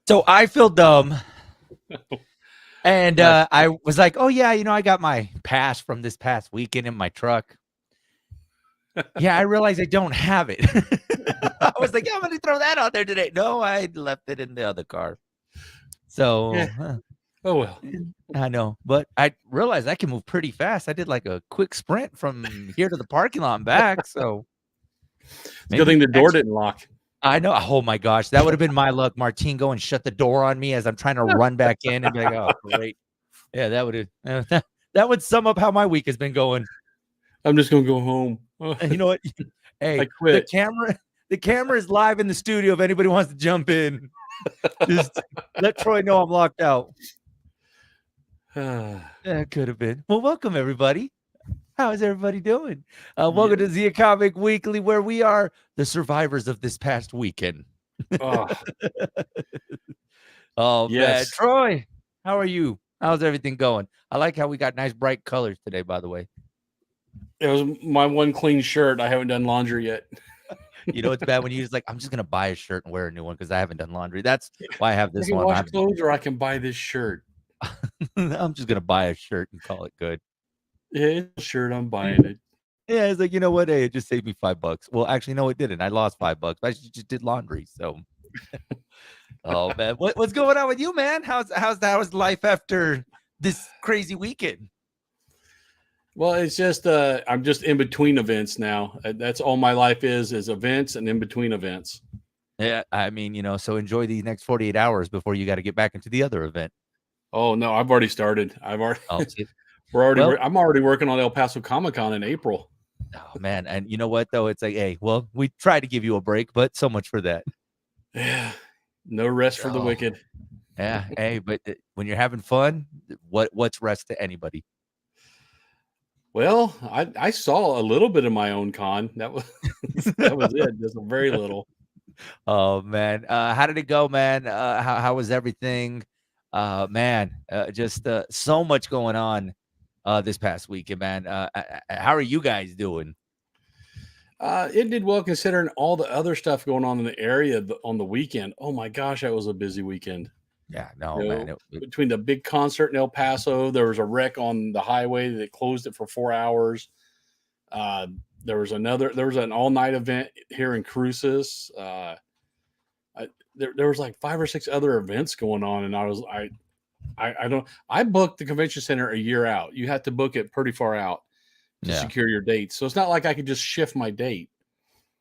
So I feel dumb. And Not I was like, oh, yeah, I got my pass from this past weekend in my truck. Yeah, I realized I don't have it. I was like, yeah, I'm going to throw that out there today. No, I left it in the other car. yeah. So, Oh well. I know. But I realized I can move pretty fast. I did like a quick sprint from here to the parking lot and back. So It's a good maybe thing the door next. didn't lock. I know. Oh my gosh, that would have been my luck. Martine go and shut the door on me as I'm trying to run back in and be like, oh, great. Yeah, that would have that would sum up how my week has been going. I'm just gonna go home. And you know what? I Hey, the quit. camera is live in the studio if anybody wants to jump in. Just let Troy know I'm locked out. That could have been. Well, welcome everybody. How is everybody doing? Welcome Yeah. to Zia Comic Weekly, where we are the survivors of this past weekend. Oh, Oh man, yes. Troy, how are you? How's everything going? I like how we got nice bright colors today, by the way. It was my one clean shirt. I haven't done laundry yet. It's bad when you just like, I'm just gonna buy a shirt and wear a new one because I haven't done laundry. That's why I have I this can one. wash clothes or I can buy this shirt. I'm just gonna buy a shirt and call it good. Yeah, it's a shirt. I'm buying it. Yeah, it's like, you know what? Hey, it just saved me $5. Well, actually, no, it didn't. I lost $5. I just did laundry. So, oh man, what's going on with you, man? How's life after this crazy weekend? Well, it's just I'm just in between events now. That's all my life is events and in between events. Yeah, I mean, so enjoy these next 48 hours before you got to get back into the other event. Oh no, I've already started. I've already Oh, see, we're already well, I'm already working on El Paso Comic Con in April. oh man, and you know what though? It's like, hey, well, we try to give you a break, but so much for that. Yeah, no rest for the Oh, wicked. yeah. Hey, but when you're having fun, what's rest to anybody? Well, I saw a little bit of my own con. That was that was it. Just a very little. Oh man, how did it go, man? How was everything? Man, just so much going on this past weekend, man. How are you guys doing? It did well considering all the other stuff going on in the area on the weekend. Oh my gosh, that was a busy weekend. Yeah, no, You man. know, between the big concert in El Paso, there was a wreck on the highway that closed it for 4 hours. Uh, there was an all night event here in Cruces. There was like 5 or 6 other events going on, and I don't I booked the convention center a year out. You have to book it pretty far out to Yeah, secure your date. So it's not like I could just shift my date.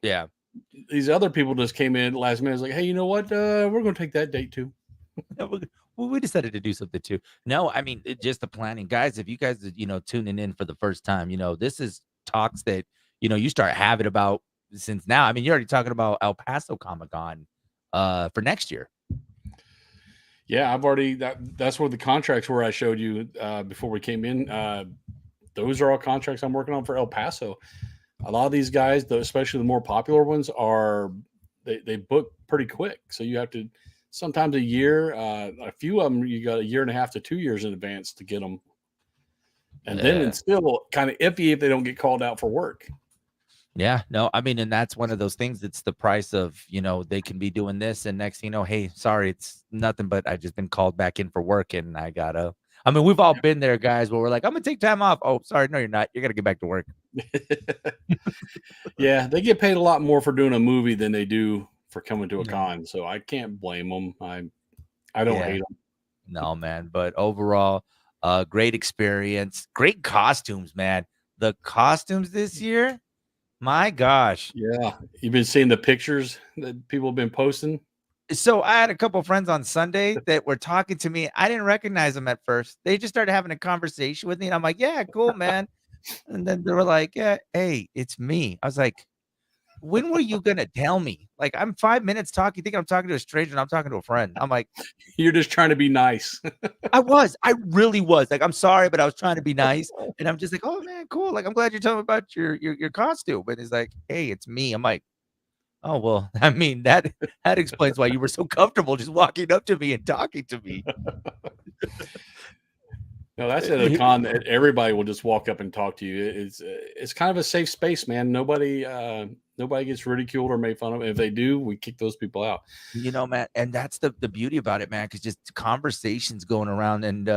yeah. These other people just came in last minute. It's like, hey, you know what? We're going to take that date too. Yeah, well, we decided to do something too. No, I mean, just the planning, guys. If you guys, are, tuning in for the first time, this is talks that you start having about since now. I mean, you're already talking about El Paso Comic Con, for next year. Yeah, I've already that's where the contracts were I showed you before we came in. Those are all contracts I'm working on for El Paso. A lot of these guys, especially the more popular ones, they book pretty quick. So you have to sometimes a year. A few of them you got a year and a half to 2 years in advance to get them, and then Yeah. it's still kind of iffy if they don't get called out for work. Yeah, no, I mean, and that's one of those things. It's the price of, they can be doing this, and next thing you know, hey, sorry, it's nothing but I just been called back in for work, and I gotta. I mean, we've all been there, guys, where we're like, I'm gonna take time off. Oh, sorry, no, you're not. You're gonna get back to work. Yeah, they get paid a lot more for doing a movie than they do for coming to a Yeah, con, so I can't blame them. I don't yeah, hate them. no, man. But overall, great experience, great costumes, man. The costumes this year, my gosh. Yeah, you've been seeing the pictures that people have been posting. So I had a couple friends on Sunday that were talking to me. I didn't recognize them at first. They just started having a conversation with me, and I'm like, "Yeah, cool, man." And then they were like, "Yeah, hey, it's me." I was like, "When were you gonna tell me?" Like, I'm 5 minutes talking. You think I'm talking to a stranger? And I'm talking to a friend. I'm like, You're just trying to be nice. I really was. Like, I'm sorry, but I was trying to be nice. And I'm just like, "Oh man, cool. Like, I'm glad you're telling me about your costume." But it's like, "Hey, it's me." I'm like, oh, well, I mean, that explains why you were so comfortable just walking up to me and talking to me. No, that's at a con that everybody will just walk up and talk to you. It's kind of a safe space, man. Nobody gets ridiculed or made fun of. If they do, we kick those people out. Man, and that's the beauty about it, man, because just conversations going around and,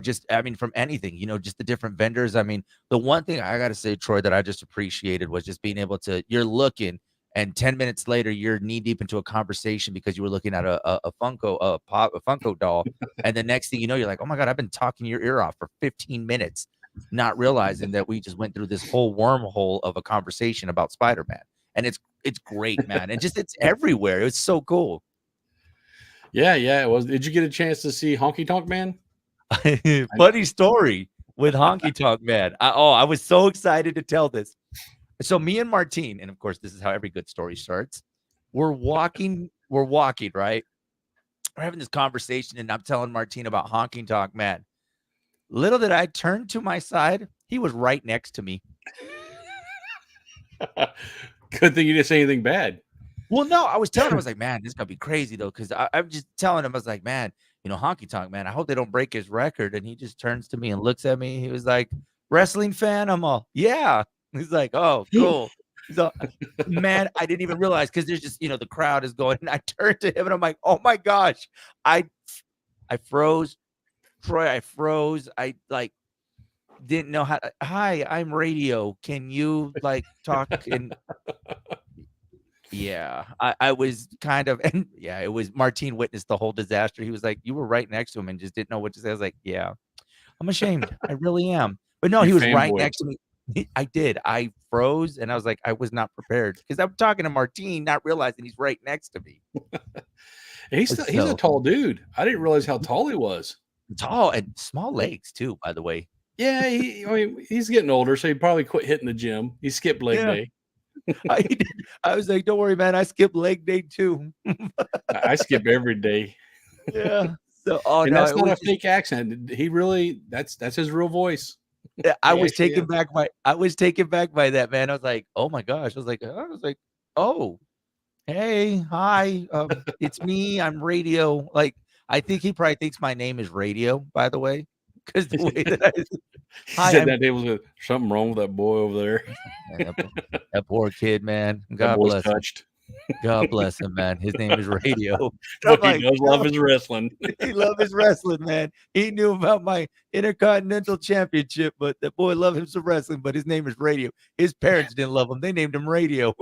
just I mean, from anything, just the different vendors. I mean, the one thing I gotta say, Troy, that I just appreciated was just being able to you're looking, and 10 minutes later, you're knee deep into a conversation because you were looking at a Funko doll, and the next thing you know, you're like, "Oh my god, I've been talking your ear off for 15 minutes," not realizing that we just went through this whole wormhole of a conversation about Spider-Man, and it's great, man, and just it's everywhere. It's so cool. Yeah, yeah, it was. Did you get a chance to see Honky Tonk Man? Funny story with Honky Tonk Man. I was so excited to tell this. So me and Martine, and of course, this is how every good story starts. We're walking, right? We're having this conversation, and I'm telling Martine about Honky Tonk Man. Little did I turn to my side, he was right next to me. Good thing you didn't say anything bad. Well, no, I was telling him, I was like, man, this is gonna be crazy though, because I'm just telling him, I was like, man, Honky Tonk Man, I hope they don't break his record. And he just turns to me and looks at me. He was like, wrestling fan? I'm all, yeah. He's like, oh, cool. So, man, I didn't even realize because there's just, the crowd is going. And I turned to him and I'm like, oh my gosh, I froze, Troy. I froze. I like didn't know how. Hi, I'm radio. Can you like talk and yeah, I was kind of and yeah, it was Martine witnessed the whole disaster. He was like, "You were right next to him and just didn't know what to say." I was like, "Yeah, I'm ashamed. I really am." But no, You he was right fanboy. next to me. I did. I froze and I was like, I was not prepared because I'm talking to Martine, not realizing he's right next to me. He's a So tall dude. I didn't realize how tall he was. tall and small legs too, by the way. Yeah, I mean, he's getting older, so he probably quit hitting the gym. He skipped leg Yeah, day. I did. I was like, "Don't worry, man. I skipped leg day too." I skip every day, Yeah. So, oh and no, that's it not was a just fake accent. He really that's his real voice. yeah, I He was actually taken is. back by that, man. I was like, "Oh my gosh." I was like, "Oh, hey, hi, it's me. I'm Radio." Like, I think he probably thinks my name is Radio, by the way, because the way that He "Hi, said I'm" that day was something wrong with that boy over there. man, that poor kid, man. That God boy's bless him. touched, God bless him, man. His name is Radio. I'm but he like, does love "No." his wrestling. He loved his wrestling, man. He knew about my Intercontinental Championship, but that boy loved him some wrestling, but his name is Radio. His parents didn't love him. They named him Radio.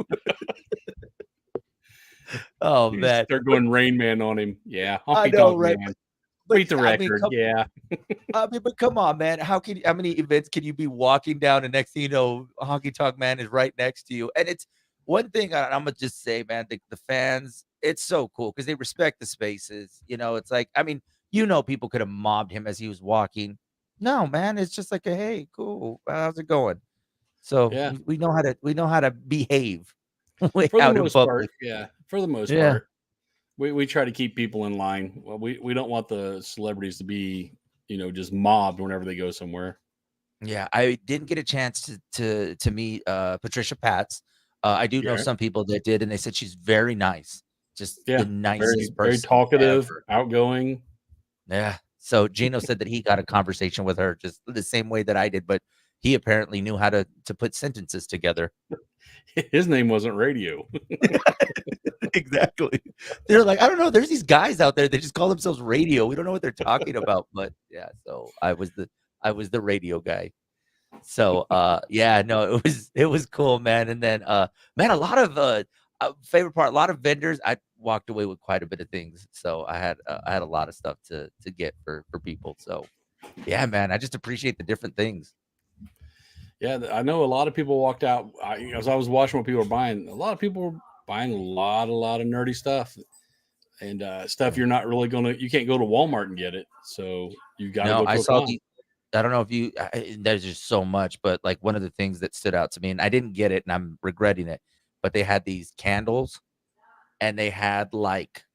Oh, You man. start But going Rain Man on him. Yeah, I Honky know, Tonk right? Man. But Beat the I mean, record. Yeah. but come on, man. How many events can you be walking down and next thing you know, Honky Tonk Man is right next to you? And it's one thing I'm gonna just say, man, the fans, it's so cool because they respect the spaces. It's like, I mean, people could have mobbed him as he was walking. No, man, it's just like a hey, cool. How's it going? So Yeah. we know how to behave way For the out in most part. public. Yeah. For the most Yeah. part. We try to keep people in line. Well, we don't want the celebrities to be, just mobbed whenever they go somewhere. Yeah, I didn't get a chance to meet, Patricia Patz. I do know Yeah. some people that did, and they said she's very nice, just the Yeah. Very, nicest very person talkative, ever. outgoing. Yeah. So Gino said that he got a conversation with her just the same way that I did, but he apparently knew how to put sentences together. His name wasn't Radio. Exactly. They're like, I don't know. There's these guys out there that just call themselves Radio. We don't know what they're talking about, but yeah. So I was the radio guy. So yeah, no, it was cool, man. And then man, a lot of favorite part, a lot of vendors. I walked away with quite a bit of things. So I had a lot of stuff to get for people. So yeah, man, I just appreciate the different things. Yeah, I know a lot of people walked out. As I was watching what people were buying, a lot of people were buying a lot of nerdy stuff and stuff Yeah. you're not really you can't go to Walmart and get it. So you got to No, go I to a saw con. the I don't know if there's just so much, but like one of the things that stood out to me, and I didn't get it and I'm regretting it, but they had these candles and they had like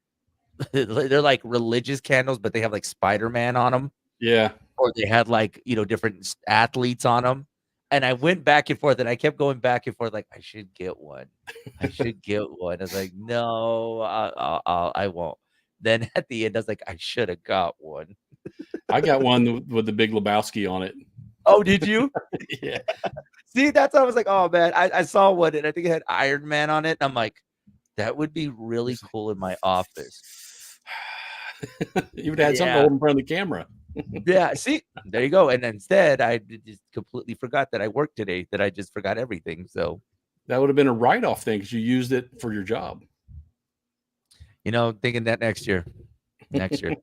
they're like religious candles, but they have like Spider-Man on them. Yeah. Or they had, like, different athletes on them, and I went back and forth, and I kept going back and forth, like, "I should get one. I should get one." I was like, "No, I won't." Then at the end, I was like, "I shoulda got one." I got one with the Big Lebowski on it. Oh, did you? Yeah. See, that's why I was like, "Oh, man." I saw one, and I think it had Iron Man on it. I'm like, "That would be really cool in my office." You would have had something to Yeah. hold in front of the camera. Yeah, see? There you go, and instead, I just completely forgot that I worked today, that I just forgot everything, so, That would have been a write-off thing because you used it for your job. thinking that next year. Next year.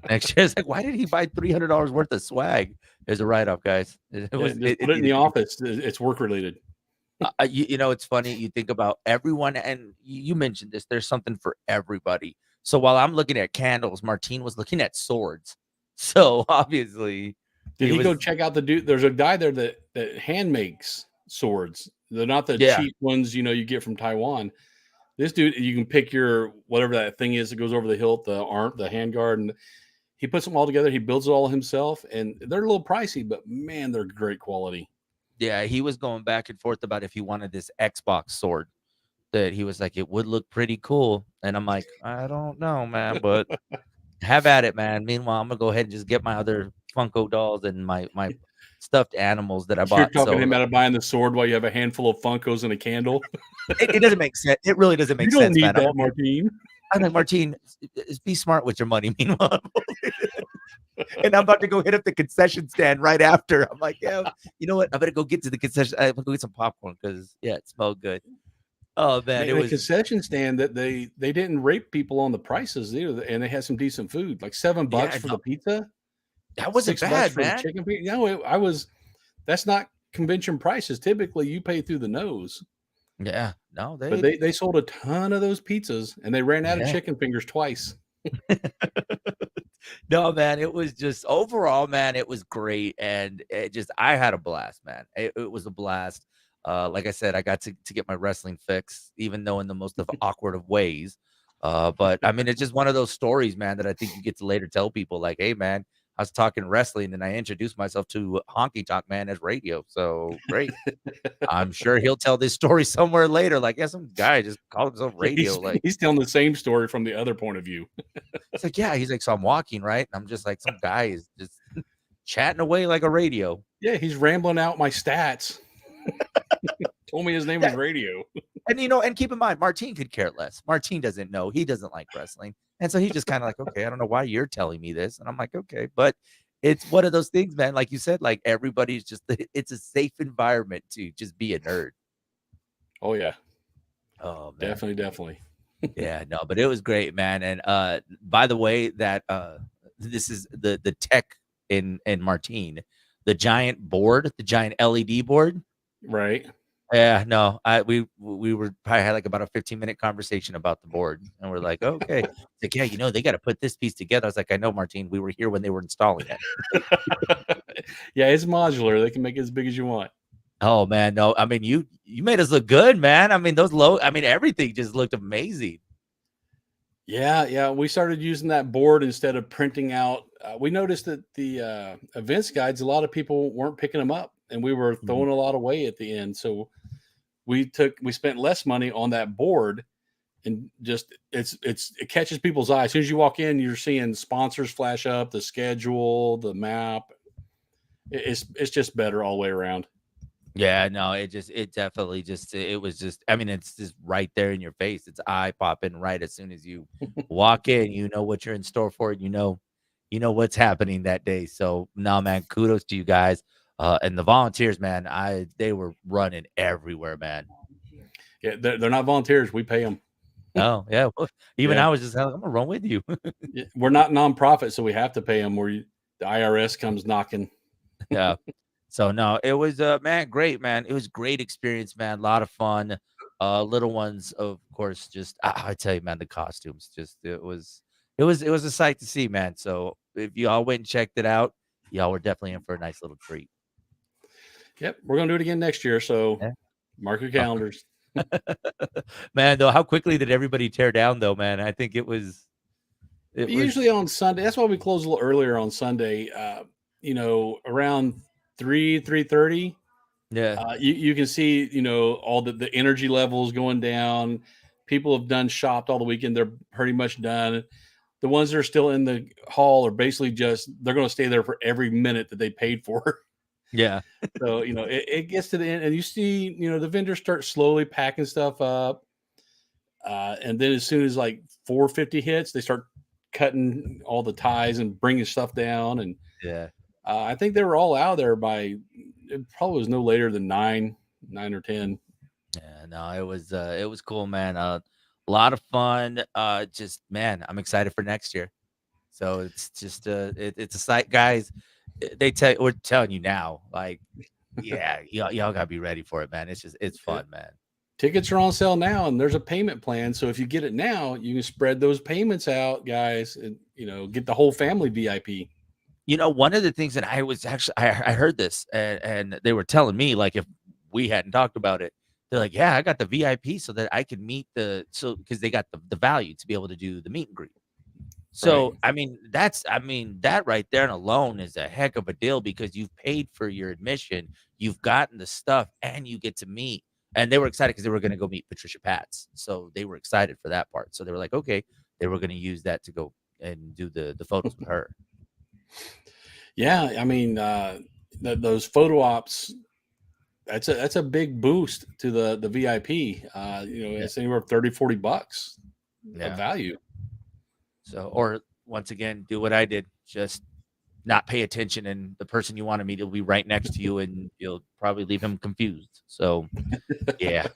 Next year, it's like, "Why did he buy $300 worth of swag?" There's a write-off, guys. It Yeah, was just it put it in needed the to be office. It's work related. it's funny, you think about everyone, and you mentioned this, there's something for everybody. So while I'm looking at candles, Martine was looking at swords. So, obviously, Did he he go was check out the dude? There's a guy there that hand makes swords. They're not the yeah. cheap ones, you get from Taiwan. This dude, you can pick your whatever that thing is that goes over the hilt, the arm, the handguard, and he puts them all together. He builds it all himself, and they're a little pricey, but man, they're great quality. Yeah, he was going back and forth about if he wanted this Xbox sword, that he was like, "It would look pretty cool." And I'm like, "I don't know, man, but have at it, man." Meanwhile, I'm gonna go ahead and just get my other Funko dolls and my stuffed animals that I You're bought. talking So him out of buying the sword while you have a handful of Funkos and a candle. it doesn't make sense. It really doesn't You make don't sense, need man. that, Martine. I'm like, "Martine, be smart with your money." Meanwhile, and I'm about to go hit up the concession stand right after. I'm like, "Yeah, you know what? I better go get to the concession. I'm gonna go get some popcorn because yeah, it smelled good." Oh man, Man, it the was concession stand that they didn't rape people on the prices either, and they had some decent food, like $7 yeah, for no, the pizza, that wasn't $6 bad, for the man. chicken pizza. I was that's not convention prices. Typically, you pay through the nose, Yeah, no, but they they sold a ton of those pizzas, and they ran out of yeah. chicken fingers twice. No, man, it was just overall, man, it was great, and it just I had a blast, man. It was a blast. Like I said, I got to get my wrestling fix, even though in the most of awkward of ways. But I mean, it's just one of those stories, man, that I think you get to later tell people, like, "Hey, man, I was talking wrestling, and I introduced myself to Honky Tonk Man as radio." So great. I'm sure he'll tell this story somewhere later. Like, yeah, some guy just called himself radio. Like, He's telling the same story from the other point of view. it's like, yeah, he's like, so I'm walking, right? And I'm just like, some guy is just chatting away like a radio. Yeah, he's rambling out my stats. Told me his name was That, Radio. and and keep in mind, Martine could care less. Martine doesn't know. He doesn't like wrestling. And so he's just kind of like, okay, I don't know why you're telling me this. And I'm like, okay, but it's one of those things, man. Like you said, like everybody's just it's a safe environment to just be a nerd. Oh yeah, Oh man. definitely. Yeah, no, but it was great, man. And by the way, that this is the tech in Martine, the giant board, the giant LED board. Right. Yeah, no, we were probably had like about a 15-minute conversation about the board, and we're like, okay, it's like, yeah, they got to put this piece together. I was like, I know, Martine, we were here when they were installing it. Yeah, it's modular. They can make it as big as you want. Oh man, no, I mean you made us look good, man. I mean I mean everything just looked amazing. Yeah. We started using that board instead of printing out. We noticed that the events guides, a lot of people weren't picking them up, and we were Mhm. throwing a lot away at the end. So we spent less money on that board, and just it catches people's eye. As soon as you walk in, you're seeing sponsors flash up, the schedule, the map. It's just better all the way around. Yeah, no, it definitely just it was just I mean, it's just right there in your face. It's eye popping right as soon as you walk in, you know what you're in store for, and you know what's happening that day. So, no, man, kudos to you guys. And the volunteers, man, they were running everywhere, man. Yeah, they're not volunteers. We pay them. Oh, yeah. Well, even Yeah. I was just I'm gonna run with you. Yeah, we're not nonprofit, so we have to pay them. The IRS comes knocking. Yeah. So no, it was man, great, man. It was great experience, man. A lot of fun. Little ones, of course, just I tell you, man, the costumes just it was a sight to see, man. So if y'all went and checked it out, y'all were definitely in for a nice little treat. Yep, we're gonna do it again next year. So Yeah. mark your Oh. calendars. Man, though, how quickly did everybody tear down though, man? I think it was Usually on Sunday. That's why we close a little earlier on Sunday. Around 3:30. yeah. You can see all the energy levels going down. People have done shopped all the weekend. They're pretty much done. The ones that are still in the hall are basically just they're going to stay there for every minute that they paid for. Yeah. So, it gets to the end and you see, the vendors start slowly packing stuff up. And then as soon as like 450 hits, they start cutting all the ties and bringing stuff down. And Yeah. I think they were all out there by, it probably was no later than 9 or 10. Yeah, no, it was cool, man. A lot of fun. Just man, I'm excited for next year. So it's just it's a sight, guys. We're telling you now, like, yeah, y'all gotta be ready for it, man. It's Yeah. fun, man. Tickets are on sale now and there's a payment plan. So if you get it now, you can spread those payments out, guys, and, get the whole family VIP. One of the things that I was actually I heard this and they were telling me like if we hadn't talked about it, they're like, yeah, I got the VIP so that I could meet because they got the value to be able to do the meet and greet. Right. So, I mean, that right there and alone is a heck of a deal because you've paid for your admission, you've gotten the stuff, and you get to meet. And they were excited because they were gonna go meet Patricia Patz. So they were excited for that part. So they were like, okay, they were gonna use that to go and do the photos with her. Yeah. I mean, those photo ops, that's a big boost to the VIP. Yeah. It's anywhere 30, $40 of Yeah. value. So, or once again, do what I did. Just not pay attention, and the person you want to meet will be right next to you, and you'll probably leave him confused. So, yeah.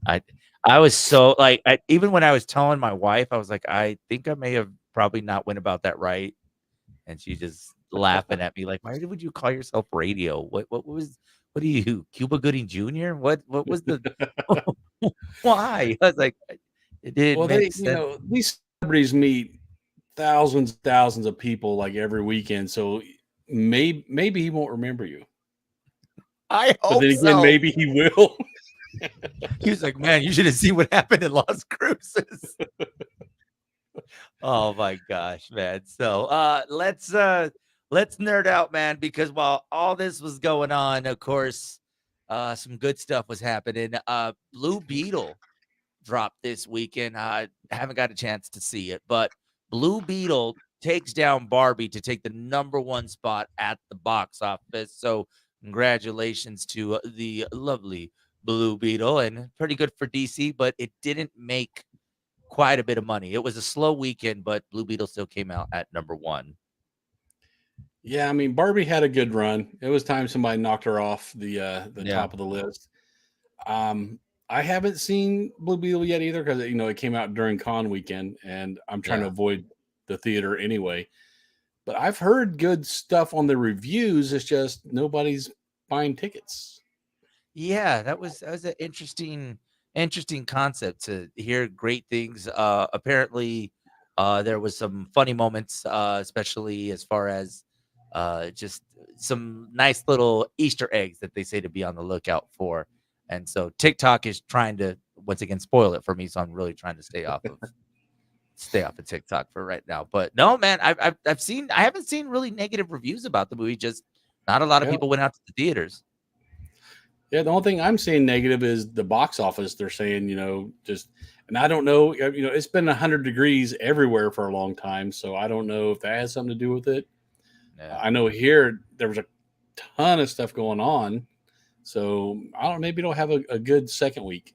I I was so like, even when I was telling my wife, I was like, "I think I may have probably not went about that right," and she just laughing at me like, "Why would you call yourself radio? What are you, Cuba Gooding Jr.? What was the why?" I was like, "It didn't Well, make sense." these celebrities meet thousands of people like every weekend. So maybe he won't remember you, I but hope then again, so. maybe he will. He was like, "Man, you should have seen what happened in Las Cruces." Oh my gosh, man. So, let's nerd out, man, because while all this was going on, of course, some good stuff was happening. Blue Beetle dropped this weekend. I haven't got a chance to see it, but Blue Beetle takes down Barbie to take the number one spot at the box office. So, congratulations to the lovely Blue Beetle, and pretty good for DC, but it didn't make quite a bit of money. It was a slow weekend, but Blue Beetle still came out at number 1. Yeah, I mean, Barbie had a good run. It was time somebody knocked her off the Yeah, top of the list. Um, I haven't seen Blue Beetle yet either because it came out during con weekend, and I'm trying to yeah. avoid the theater anyway. But I've heard good stuff on the reviews. It's just nobody's buying tickets. Yeah, that was an interesting concept to hear great things. Apparently, there was some funny moments, especially as far as just some nice little Easter eggs that they say to be on the lookout for. And so TikTok is trying to once again spoil it for me. So I'm really trying to stay off of TikTok for right now. But no, man, I haven't seen really negative reviews about the movie. Just not a lot of Yeah, people went out to the theaters. yeah. The only thing I'm seeing negative is the box office. They're saying, just, and I don't know. It's been 100 degrees everywhere for a long time, so I don't know if that has something to do with it. Yeah. I know here there was a ton of stuff going on, so I don't know. Maybe it'll have a good second week.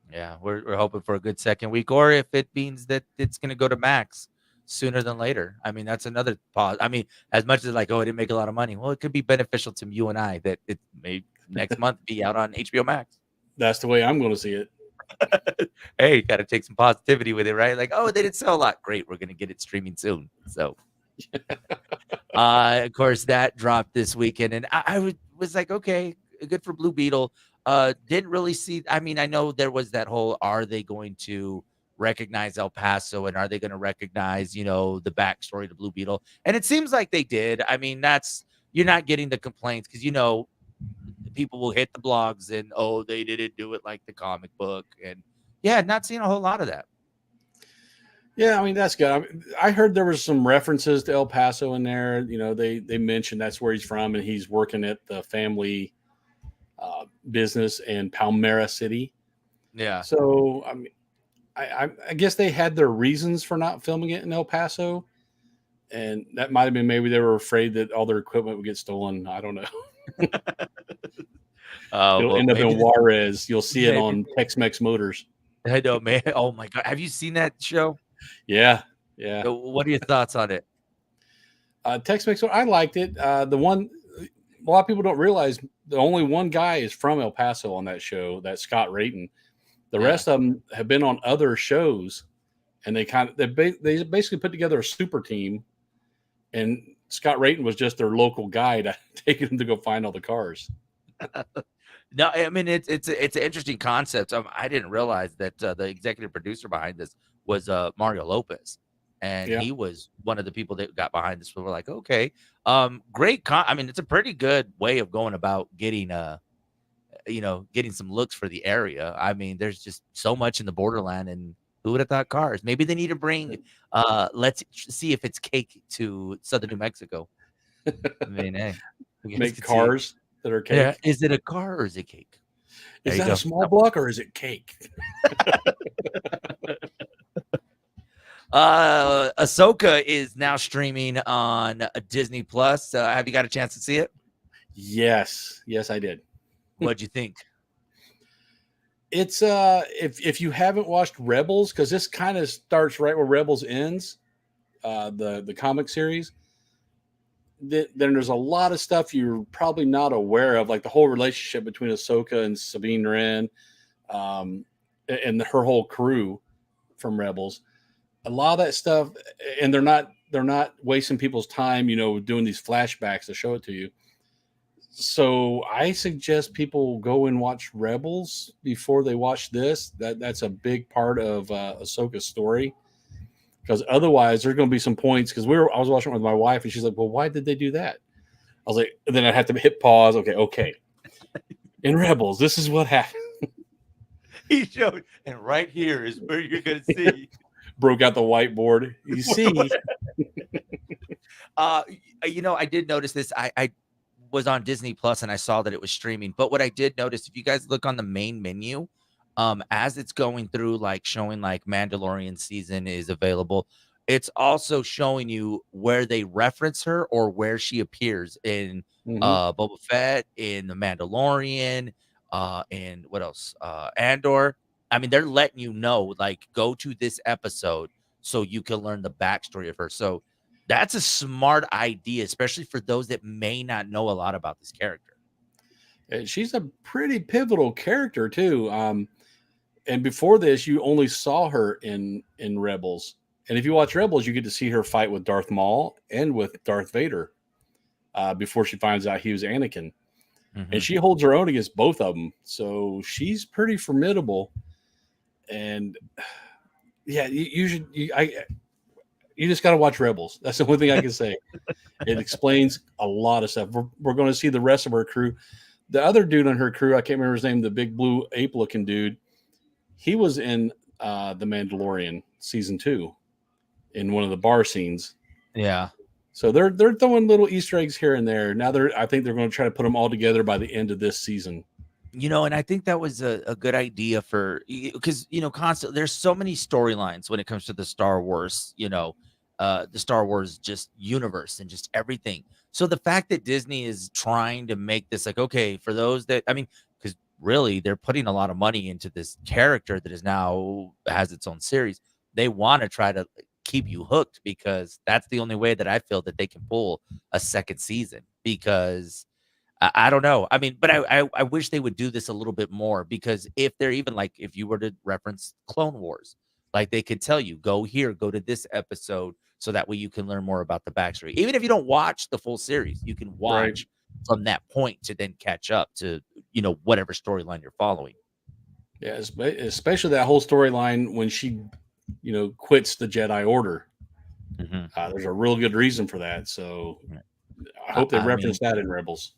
Yeah, we're hoping for a good second week, or if it means that it's going to go to Max sooner than later. I mean, that's another pause. I mean, as much as like, oh, it didn't make a lot of money. Well, it could be beneficial to you and I that it may next month be out on HBO Max. That's the way I'm going to see it. Hey, got to take some positivity with it, right? Like, oh, they didn't sell a lot. Great, we're going to get it streaming soon. So, of course, that dropped this weekend, and was like, okay, good for Blue Beetle. Didn't really see. I mean, I know there was that whole: are they going to recognize El Paso, and are they going to recognize, the backstory to Blue Beetle? And it seems like they did. I mean, that's you're not getting the complaints because people will hit the blogs and oh, they didn't do it like the comic book, and yeah, not seeing a whole lot of that. Yeah, I mean that's good. I heard there was some references to El Paso in there. They mentioned that's where he's from, and he's working at the family business in Palmera City. Yeah. So I mean, I guess they had their reasons for not filming it in El Paso, and that might have been maybe they were afraid that all their equipment would get stolen. I don't know. Oh, It'll well, end up maybe in this Juarez. You'll see it maybe on Tex-Mex Motors. I know, man. Oh my god. Have you seen that show? Yeah, yeah. What are your thoughts on it? Tex-Mex, I liked it. The one a lot of people don't realize the only one guy is from El Paso on that show. That's Scott Rayton. The Yeah. rest of them have been on other shows, and they basically put together a super team. And Scott Rayton was just their local guide, taking them to go find all the cars. No, I mean it's an interesting concept. I didn't realize that the executive producer behind this was Mario Lopez, and Yeah, he was one of the people that got behind this. We were like, okay, great. I mean, it's a pretty good way of going about getting getting some looks for the area. I mean, there's just so much in the borderland, and who would have thought cars? Maybe they need to bring let's see if it's cake to southern New Mexico. I mean, hey, you guys make could see. cars that are Yeah, cake. is it a car or is it cake? There Is you that a go. small block or is it cake? Ahsoka is now streaming on Disney Plus. Have you got a chance to see it? Yes, yes, I did. What'd you think? It's if you haven't watched Rebels, because this kind of starts right where Rebels ends, the comic series. Then there's a lot of stuff you're probably not aware of, like the whole relationship between Ahsoka and Sabine Wren, um, and her whole crew from Rebels. A lot of that stuff, and they're not wasting people's time, doing these flashbacks to show it to you. So I suggest people go and watch Rebels before they watch this. That's a big part of Ahsoka's story, because otherwise there's going to be some points. Because I was watching it with my wife, and she's like, "Well, why did they do that?" I was like, and then I had to hit pause. Okay. In Rebels, this is what happened. He showed, and right here is where you're gonna see. Broke out the whiteboard. You see, Uh, I did notice this. I was on Disney Plus and I saw that it was streaming. But what I did notice, if you guys look on the main menu, as it's going through, like showing like Mandalorian season is available, it's also showing you where they reference her or where she appears in mm-hmm. Boba Fett, in the Mandalorian, and what else? Andor. I mean, they're letting you know, like, go to this episode so you can learn the backstory of her. So that's a smart idea, especially for those that may not know a lot about this character. And she's a pretty pivotal character too. And before this, you only saw her in Rebels. And if you watch Rebels, you get to see her fight with Darth Maul and with Darth Vader before she finds out he was Anakin. And Mhm. she holds her own against both of them. So she's pretty formidable. And yeah, you just got to watch Rebels. That's the only thing I can say. It explains a lot of stuff. We're going to see the rest of her crew. The other dude on her crew, I can't remember his name, the big blue ape looking dude. He was in The Mandalorian season 2 in one of the bar scenes. Yeah. So they're throwing little Easter eggs here and there. Now I think they're going to try to put them all together by the end of this season. And I think that was a good idea for because constantly there's so many storylines when it comes to the Star Wars, the Star Wars just universe and just everything. So the fact that Disney is trying to make this like, okay, for those that I mean, because really they're putting a lot of money into this character that is now has its own series. They want to try to keep you hooked because that's the only way that I feel that they can pull a second season because I don't know. I mean, but I wish they would do this a little bit more because if they're even like if you were to reference Clone Wars, like they could tell you, go here, go to this episode, so that way you can learn more about the backstory. Even if you don't watch the full series, you can Right. watch from that point to then catch up to whatever storyline you're following. Yeah, especially that whole storyline when she, quits the Jedi Order. Mhm. There's a real good reason for that. So I hope they I mean, reference that in Rebels.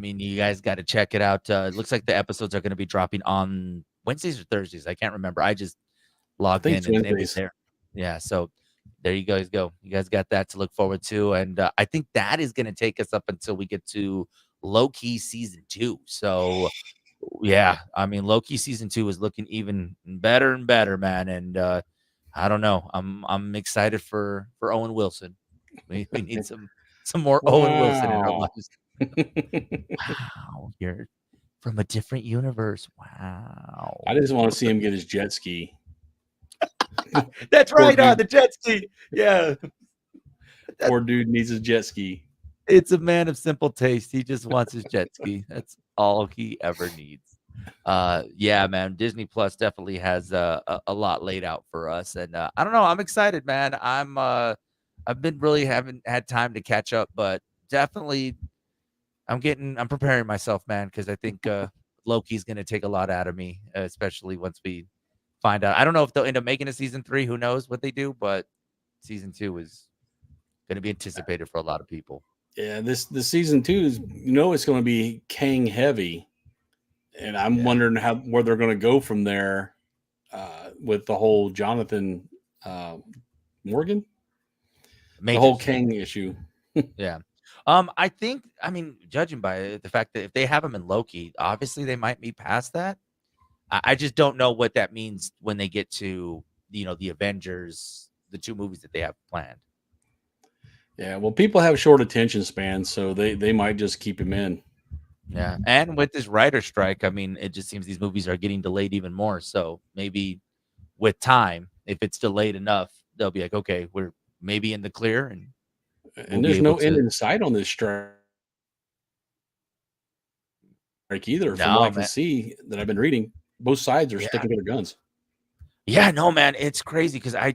you guys got to check it out. It looks like the episodes are going to be dropping on Wednesdays or Thursdays. I can't remember. I just I logged think in it's and it was Wednesdays. there. Yeah, so there you guys go. You guys got that to look forward to, and I think that is going to take us up until we get to Loki season 2. So yeah, I mean Loki season 2 is looking even better and better, man. And I don't know. I'm excited for Owen Wilson. We need some more Owen Wilson in our Wow. lives. Wow, you're from a different universe. I Wow. just want to see him get his jet ski. That's Poor right, dude. the jet ski. Yeah. That Poor dude needs his jet ski. it's a man of simple taste. He just wants his jet ski. That's all he ever needs. Yeah, man, Disney Plus definitely has a lot laid out for us, and I don't know. I'm excited, man. I've been really haven't had time to catch up, but definitely I'm preparing myself, man, because I think Loki's gonna take a lot out of me, especially once we find out. I don't know if they'll end up making a season 3. Who knows what they do, but season 2 is gonna be anticipated for a lot of people. Yeah, this season 2 is it's going to be Kang heavy, and I'm Yeah, wondering where they're going to go from there with the whole Jonathan uh, Morgan, the whole Majors. Kang issue. Yeah. I think, I mean, judging by the fact that if they have him in Loki, obviously they might be past that. I just don't know what that means when they get to, the Avengers, the 2 movies that they have planned. Yeah, well, people have short attention spans, so they might just keep him in. Yeah. And with this writer strike, I mean, it just seems these movies are getting delayed even more. So maybe with time, if it's delayed enough, they'll be like, okay, we're maybe in the clear and we'll And be there's able no end to. in sight on this strike either, from what I No, can man. see that I've been reading. Both sides are Yeah. sticking to their guns. Yeah, no, man, it's crazy because I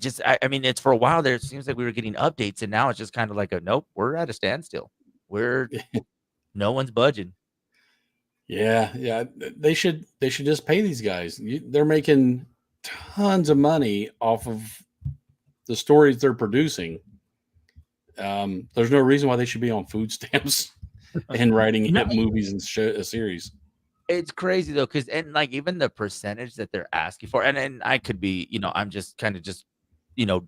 mean, it's for a while there, it seems like we were getting updates, and now it's just kind of like a nope, we're at a standstill. We're no one's budging. Yeah, yeah. They should just pay these guys. They're making tons of money off of the stories they're producing. There's no reason why they should be on food stamps and writing No, hit movies and series. it's crazy though, because and like even the percentage that they're asking for, and I could be, I'm just kind of just, you know,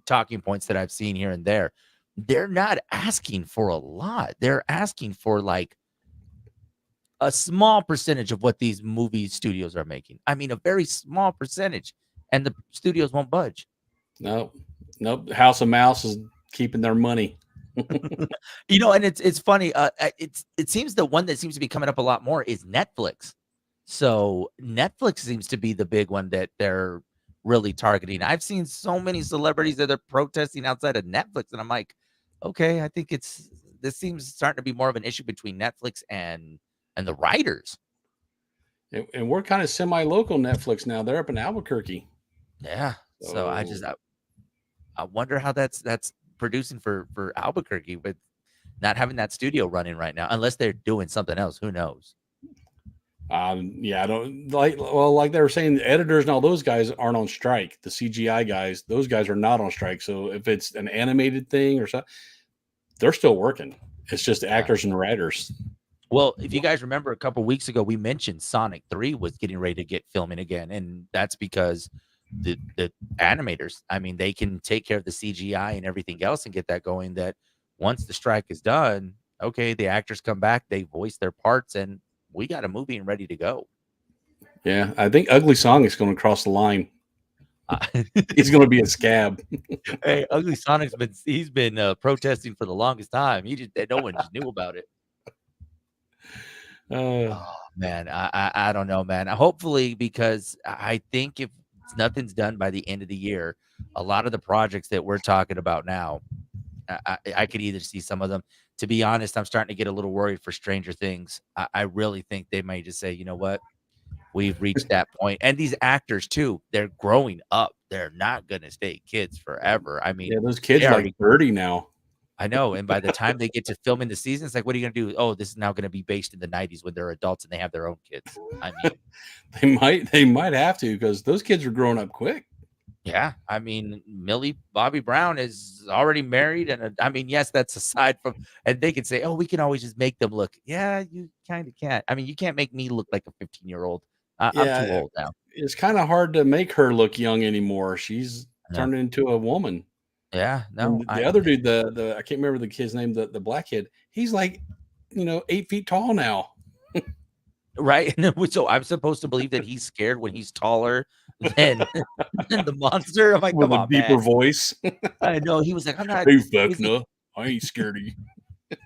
talking points that I've seen here and there. They're not asking for a lot. They're asking for like a small percentage of what these movie studios are making. I mean, a very small percentage, and the studios won't budge. Nope, nope. House of Mouse is keeping their money. And it's funny. It seems the one that seems to be coming up a lot more is Netflix. So Netflix seems to be the big one that they're really targeting. I've seen so many celebrities that are protesting outside of Netflix, and I'm like, okay, I think this seems starting to be more of an issue between Netflix and the writers. And we're kind of semi-local Netflix now. They're up in Albuquerque. Yeah. So So I wonder how that's producing for Albuquerque with not having that studio running right now, unless they're doing something else. Who knows? yeah, I don't like they were saying, the editors and all those guys aren't on strike. The CGI guys, those guys are not on strike. So if it's an animated thing or something, they're still working. It's just Yeah. actors and writers. Well, if you guys remember a couple weeks ago, we mentioned Sonic 3 was getting ready to get filming again, and that's because the animators, I mean, they can take care of the CGI and everything else and get that going. That once the strike is done, okay, the actors come back, they voice their parts, and we got a movie and ready to go. Yeah, I think Ugly Song is going to cross the line. Uh, He's going to be a scab. hey, Ugly Sonic's been protesting for the longest time. He just no one just knew about it. Uh, Oh man, I don't know, man. Hopefully, because I think if nothing's done by the end of the year, a lot of the projects that we're talking about now, I could either see some of them. To be honest, I'm starting to get a little worried for Stranger Things. I really think they may just say, you know what, we've reached that point. And these actors too, they're growing up. They're not gonna stay kids forever. I mean, yeah, those they kids are like already 30 now. I know, and by the time they get to filming the season, it's like, what are you gonna do? Oh, this is now gonna be based in the '90s when they're adults and they have their own kids. I mean, They might have to, because those kids are growing up quick. yeah, I mean, Millie Bobby Brown is already married, and I mean, yes, that's aside from, and they could say, oh, we can always just make them look. Yeah, you kind of can't. I mean, you can't make me look like a 15-year-old. I'm too Yeah, old now. it's kind of hard to make her look young anymore. She's No, turning into a woman. yeah, no, And the other dude, the I can't remember the kid's name, the black kid. He's like, 8 feet tall now right. So I'm supposed to believe that he's scared when he's taller than than the monster. I'm like, with come a on, man. deeper voice. I know he was like, I'm not. Hey, He's like, Vecna, I ain't scared of you.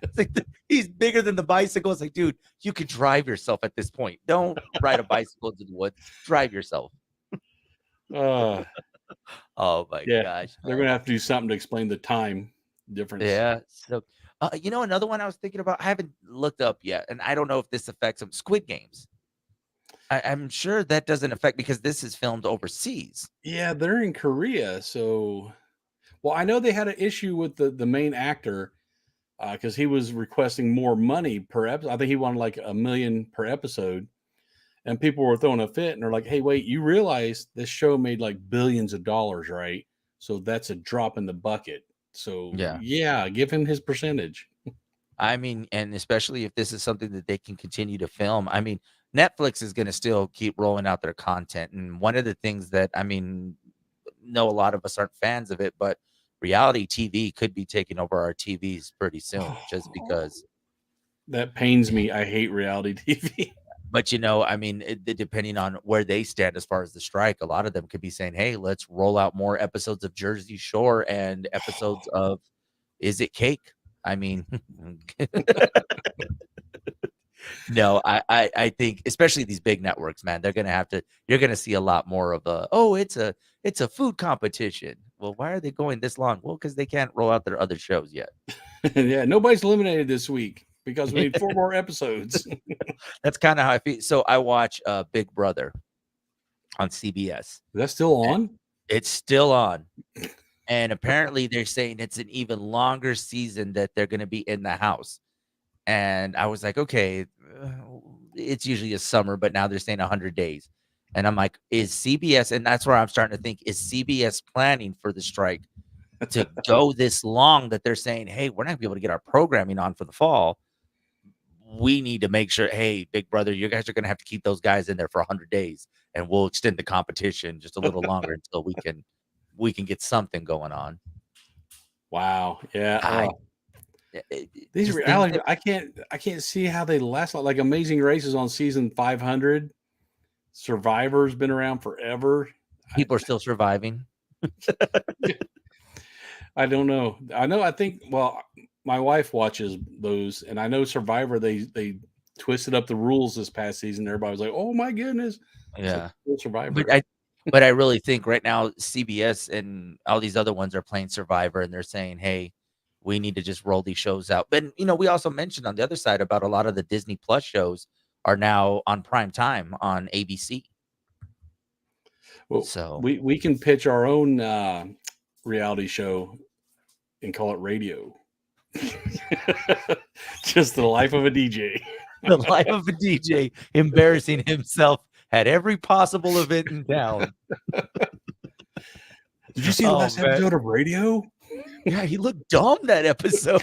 It's like he's bigger than the bicycle. It's like, dude, you could drive yourself at this point. Don't ride a bicycle into the woods. Drive yourself. Uh, Oh my yeah, gosh. they're gonna have to do something to explain the time difference. Yeah. So, another one I was thinking about, I haven't looked up yet, and I don't know if this affects them. Squid Games. I'm sure that doesn't affect because this is filmed overseas. Yeah, they're in Korea, so well, I know they had an issue with the main actor because he was requesting more money per episode. I think he wanted like $1 million per episode, and people were throwing a fit, and they're like, "Hey, wait, you realize this show made like billions of dollars, right? So that's a drop in the bucket. So Yeah. yeah, give him his percentage." I mean, and especially if this is something that they can continue to film. I mean, Netflix is going to still keep rolling out their content. And one of the things that, I mean, know a lot of us aren't fans of it, but reality TV could be taking over our TVs pretty soon just because. That pains me. I hate reality TV. But, I mean, depending on where they stand as far as the strike, a lot of them could be saying, hey, let's roll out more episodes of Jersey Shore and episodes of Is It Cake? I mean, no, I think especially these big networks, man, you're gonna see a lot more of it's a food competition. Well, why are they going this long? Well, because they can't roll out their other shows yet. Yeah, nobody's eliminated this week because we need 4 more episodes. That's kind of how I feel. So I watch Big Brother on CBS. Is that still on? It's still on. And apparently they're saying it's an even longer season that they're going to be in the house. And I was like, okay, it's usually a summer, but now they're saying 100 days. And I'm like, is CBS, and that's where I'm starting to think, is CBS planning for the strike to go this long that they're saying, hey, we're not going to be able to get our programming on for the fall. We need to make sure, hey, Big Brother, you guys are going to have to keep those guys in there for 100 days. And we'll extend the competition just a little longer until we can get something going on. Wow. Yeah. These reality, I can't see how they last. Like Amazing Races on season 500. Survivor's been around forever. People are still surviving. I don't know. I think. Well, my wife watches those, and I know Survivor. They twisted up the rules this past season. Everybody was like, "Oh my goodness!" Yeah, like, Survivor. But I really think right now CBS and all these other ones are playing Survivor, and they're saying, "Hey, we need to just roll these shows out." But we also mentioned on the other side about a lot of the Disney Plus shows are now on prime time on ABC. Well, so we can pitch our own reality show and call it radio. Just the life of a DJ. The life of a DJ embarrassing himself at every possible event in town. Did you see the last episode of Radio? Yeah, he looked dumb that episode.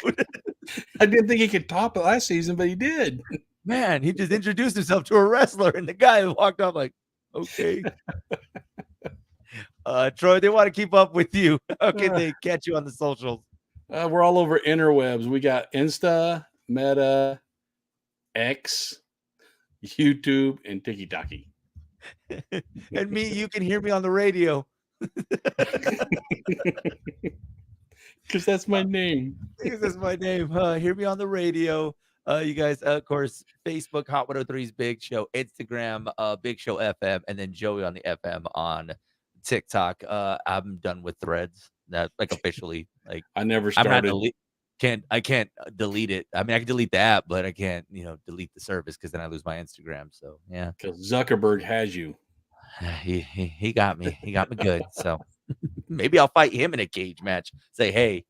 I didn't think he could top it last season, but he did. Man, he just introduced himself to a wrestler, and the guy walked off like, okay. Troy, they want to keep up with you. How can they catch you on the socials? We're all over interwebs. We got Insta, Meta, X, YouTube, and TikTok. And me, you can hear me on the radio. Because that's my name. Because that's my name. Hear me on the radio. You guys, of course, Facebook, Hot 103's Big Show, Instagram, Big Show FM, and then Joey on the FM on TikTok. I'm done with Threads. That officially, I never started. I can't delete it. I mean, I can delete the app, but I can't, delete the service because then I lose my Instagram. So yeah, because Zuckerberg has you. He got me. He got me good. So maybe I'll fight him in a cage match. Say, hey,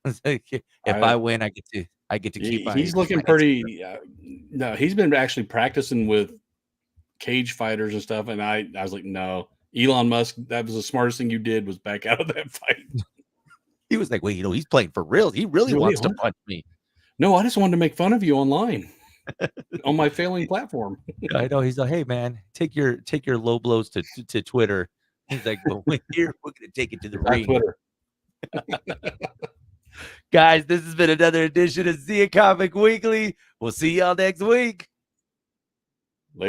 if I win, I get to keep. He's looking pretty. No, he's been actually practicing with cage fighters and stuff, and I was like, no, Elon Musk. That was the smartest thing you did was back out of that fight. He was like, well, he's playing for real. He really wants to punch me. No, I just wanted to make fun of you online on my failing platform. I know. He's like, hey man, take your low blows to Twitter. He's like, well, we're going to take it to the ring. Twitter. Guys, this has been another edition of Zia Comic Weekly. We'll see y'all next week.